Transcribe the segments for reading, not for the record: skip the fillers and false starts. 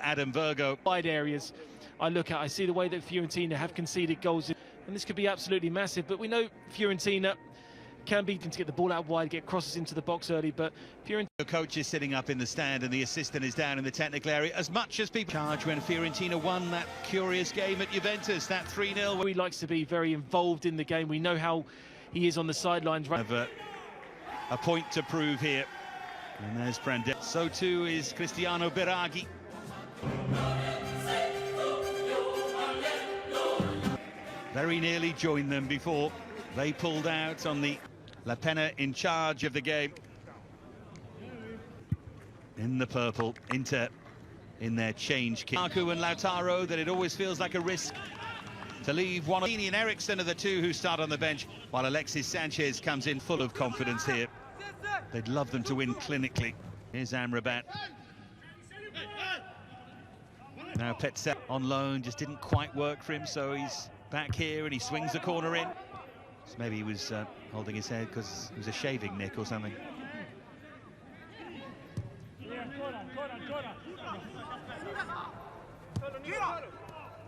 Adam Virgo. Wide areas I see the way that Fiorentina have conceded goals, and this could be absolutely massive, but we know Fiorentina can be to get the ball out wide, get crosses into the box early, but Fiorentina... The coach is sitting up in the stand and the assistant is down in the technical area. As much as people charge when Fiorentina won that curious game at Juventus, that 3-0. He likes to be very involved in the game. We know how he is on the sidelines. Have a point to prove here. And there's Prandelli. So too is Cristiano Biraghi. Very nearly joined them before they pulled out on the La Pena in charge of the game. In the purple, Inter in their change kit. Marco and Lautaro, that it always feels like a risk to leave one of and Eriksson are the two who start on the bench, while Alexis Sanchez comes in full of confidence here. They'd love them to win clinically. Here's Amrabat. Now Petsa on loan, just didn't quite work for him, so he's back here and he swings the corner in. So maybe he was holding his head because it was a shaving nick or something.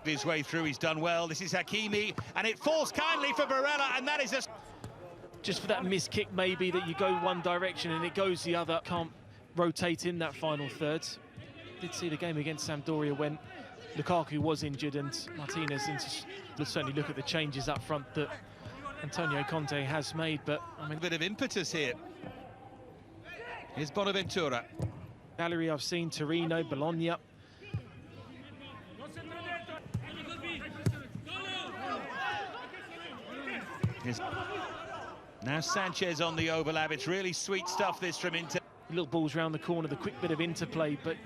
His way through, he's done well. This is Hakimi, and it falls kindly for Barella, and that is a... Just for that missed kick, maybe, that you go one direction and it goes the other. Can't rotate in that final third. Did see the game against Sampdoria when Lukaku was injured and Martinez, let's certainly look at the changes up front that Antonio Conte has made, but I mean... A bit of impetus here. Here's Bonaventura. Gallery I've seen, Torino, Bologna. Now Sanchez on the overlap. It's really sweet stuff, this from Inter. Little balls round the corner, the quick bit of interplay, but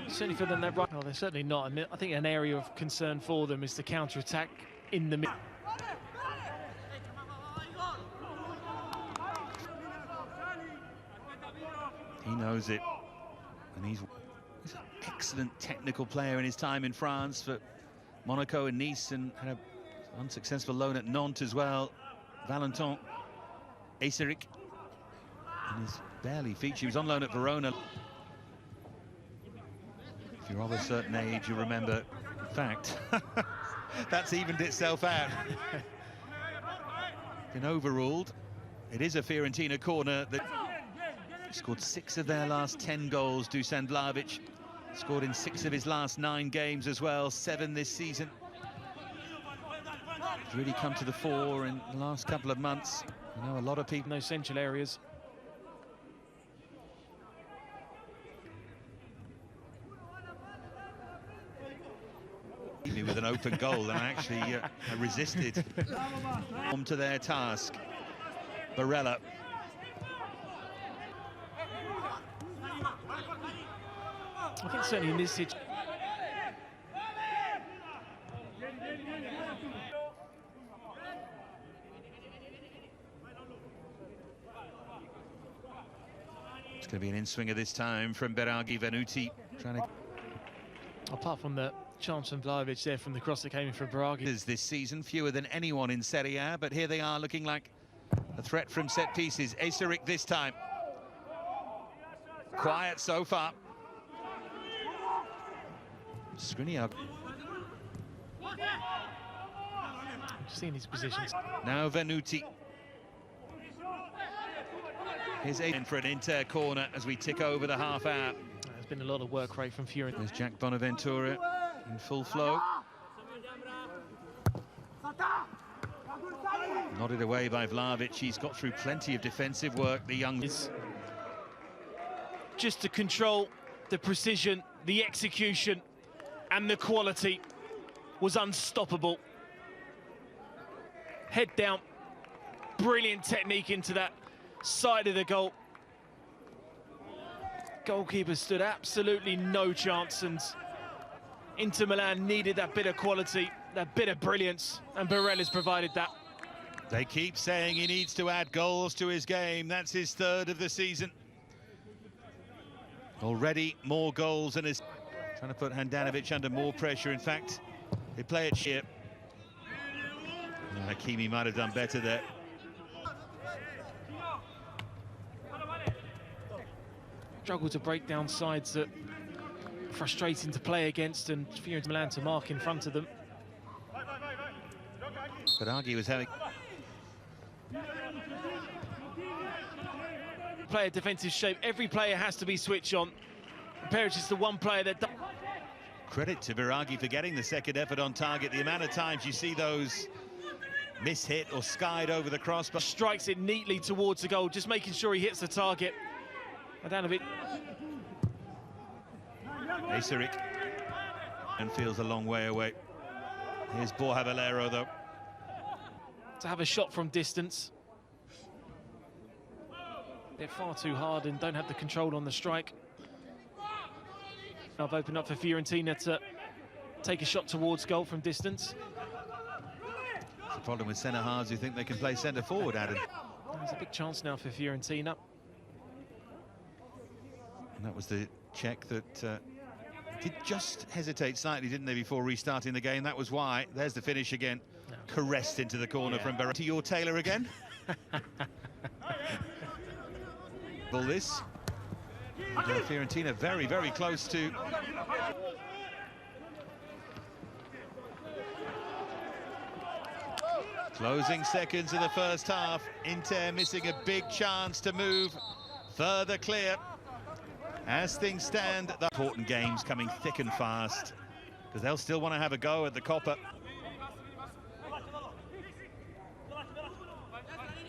certainly for them, they're right. Well, they're certainly not. I think an area of concern for them is the counter-attack in the middle. He knows it, and he's an excellent technical player in his time in France for Monaco and Nice, and had an unsuccessful loan at Nantes as well. Valentin Eiseric, and he's barely featured. He was on loan at Verona. If you're of a certain age, you remember. In fact, that's evened itself out. Been overruled. It is a Fiorentina corner that scored 6 of their last 10 goals. Dusan Vlahovic scored in 6 of his last 9 games as well, 7 this season. He's really come to the fore in the last couple of months. I know a lot of people... No central areas. With an open goal, and actually resisted to their task. Barella. I think certainly in this situation... It's going to be an in-swinger this time from Biraghi. Venuti trying to... Apart from the chance from Vlahovic there from the cross that came in for Biraghi. This season, fewer than anyone in Serie A, but here they are looking like a threat from set pieces. Eiseric this time. Quiet so far. Skriniar. Seeing his positions. Now Venuti. Here's Aiden for an Inter corner as we tick over the half hour. There's been a lot of work rate from Fiorentina. There's Jack Bonaventura in full flow. Nodded away by Vlahovic. He's got through plenty of defensive work, the young... Just to control the precision, the execution, and the quality was unstoppable. Head down, brilliant technique into that side of the goal. Goalkeeper stood absolutely no chance, and Inter Milan needed that bit of quality, that bit of brilliance, and Barella's provided that. They keep saying he needs to add goals to his game. That's his 3rd of the season. Already more goals than his... Trying to put Handanovic under more pressure. In fact, they play it here. Hakimi might have done better there. Struggle to break down sides that frustrating to play against, and Fiorentina Milan to mark in front of them. Biraghi was having... Player defensive shape, every player has to be switched on. Perisic is the one player that... Credit to Biraghi for getting the second effort on target. The amount of times you see those mishit or skied over the cross, but strikes it neatly towards the goal, just making sure he hits the target. Adanovic. Acerich and feels a long way away. Here's Borja Valero though. To have a shot from distance. They're far too hard and don't have the control on the strike. I've opened up for Fiorentina to take a shot towards goal from distance. The problem with centre-halves who think they can play centre-forward, Adam. There's a big chance now for Fiorentina. And that was the check that did just hesitate slightly, didn't they, before restarting the game? That was why. There's the finish again. No. Caressed into the corner from Biraghi. To your Taylor again. Ball this. And, Fiorentina very, very close to... Closing seconds of the first half. Inter missing a big chance to move further clear. As things stand, the important games coming thick and fast, because they'll still want to have a go at the Coppa.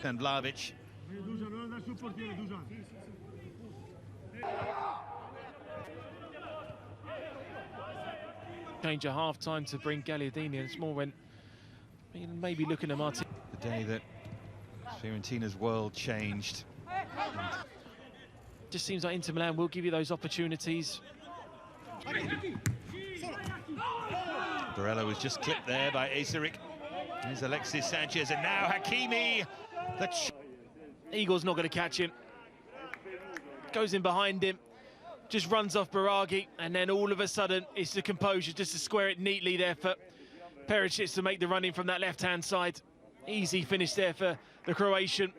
And Vlahovic. Change at half-time to bring Gagliardini, and it's more when maybe looking at Martin. The day that Fiorentina's world changed. Just seems like Inter Milan will give you those opportunities. Barella was just clipped there by Acerich. There's Alexis Sanchez, and now Hakimi. Eagle's not going to catch him. Goes in behind him, just runs off Biraghi, and then all of a sudden it's the composure just to square it neatly there for Perisic to make the run in from that left-hand side. Easy finish there for the Croatian.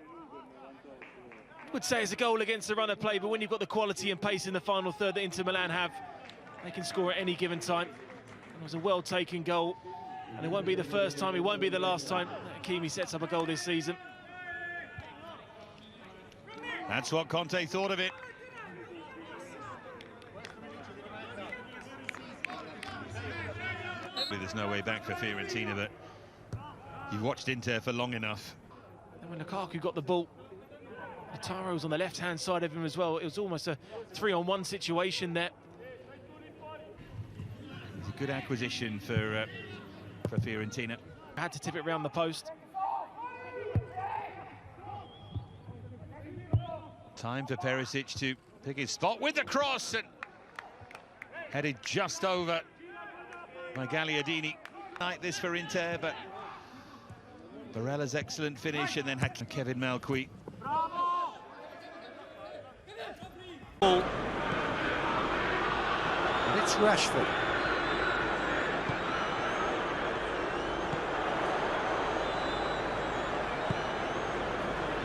Would say it's a goal against the run of play, but when you've got the quality and pace in the final third that Inter Milan have, they can score at any given time. It was a well-taken goal, and it won't be the first time, it won't be the last time that Hakimi sets up a goal this season. That's what Conte thought of it. There's no way back for Fiorentina, but you've watched Inter for long enough. And when Lukaku got the ball, Lautaro was on the left-hand side of him as well. It was almost a 3-on-1 situation there. It's a good acquisition for Fiorentina. Had to tip it round the post. Time for Perisic to pick his spot with the cross, and headed just over by Gagliardini. Like this for Inter, but Barella's excellent finish, and then Kevin Malcuit. And it's Rashford.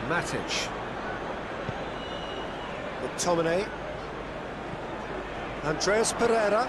Matic. McTominay. Andreas Pereira.